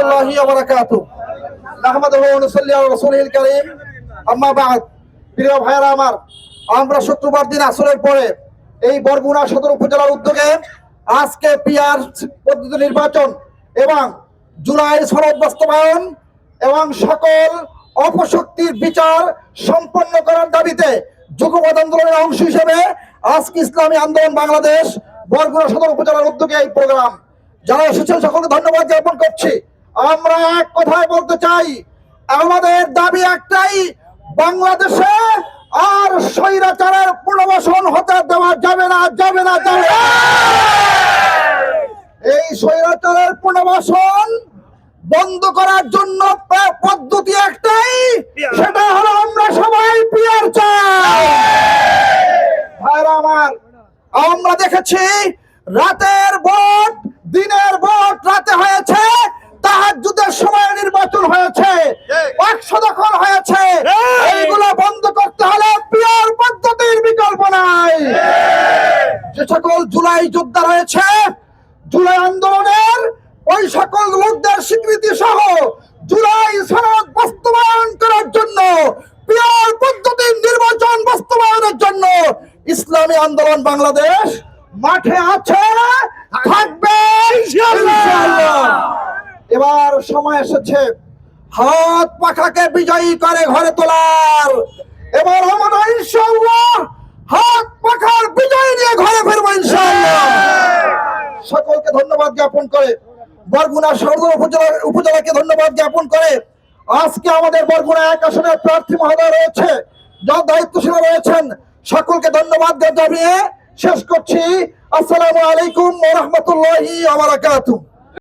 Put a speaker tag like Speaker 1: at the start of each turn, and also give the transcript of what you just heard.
Speaker 1: রাহমাতুল্লাহি ওয়া বারাকাতুহু। নাহমাদুহু ওয়া নুসাল্লি আলা রাসূলিল কারীম। আম্মা বা'দ। প্রিয় ভাইরা আমার, আমরা শুক্রবার দিন আসরের পরে এই বরগুনা সদর উপজেলার উদ্যোগে আজকে পিআর পদ্ধতি নির্বাচন এবং জুলাই সনদ বাস্তবায়ন এবং সকল অপশক্তির বিচার সম্পন্ন করার দাবিতে যুগপৎ আন্দোলনের অংশ হিসেবে আজকে ইসলামী আন্দোলন বাংলাদেশ বরগুনা সদর উপজেলার উদ্যোগে এই প্রোগ্রাম। যারা এসেছেন সকলকে ধন্যবাদ জ্ঞাপন করছি। আমরা এক কথায় বলতে চাই, আমাদের দাবি একটাই, বাংলাদেশে আর স্বৈরাচারের পুনর্বাসন হতে দেওয়া যাবে না, যাবে না, যাবে না। এই স্বৈরাচারের পুনর্বাসন বন্ধ করার জন্য পদ্ধতি একটাই, সেটা হলো আমরা সবাই পিআর চাই। ভাইরা আমার, আমরা দেখেছি রাতের ভোট দিনের ভোট রাতে হয়েছে, তাহাজ্জুদের সময় নির্বাচন হয়েছে, 100 দখল হয়েছে। এইগুলো বন্ধ করতে হলে পিআর পদ্ধতির বিকল্প নাই। যে সকল জুলাই যোদ্ধা রয়েছে, জুলাই আন্দোলনের ওই সকল লোকদের স্বীকৃতি সহ জুলাই সনদ বাস্তবায়ন করার জন্য, পিআর পদ্ধতির নির্বাচন বাস্তবায়নের জন্য ইসলামী আন্দোলন বাংলাদেশ মাঠে আছে, থাকবে ইনশাআল্লাহ। এবার সময় এসেছে হাত পাখাকে বিজয়ী করে ঘরে তোলার। এবার আমরা ইনশাআল্লাহ হাত পাখার বিজয় নিয়ে ঘরে ফিরবো ইনশাআল্লাহ। সকলকে ধন্যবাদ জ্ঞাপন করে, বরগুনা সদর উপজেলাকে ধন্যবাদ জ্ঞাপন করে, আজকে আমাদের বরগুনা 1 আসনের প্রার্থী মহোদয় রয়েছে, যারা দায়িত্বশীল রয়েছেন, সকলকে ধন্যবাদ জানিয়ে শেষ করছি। আসসালামু আলাইকুম ওয়া রাহমাতুল্লাহি ওয়া বারাকাতুহু।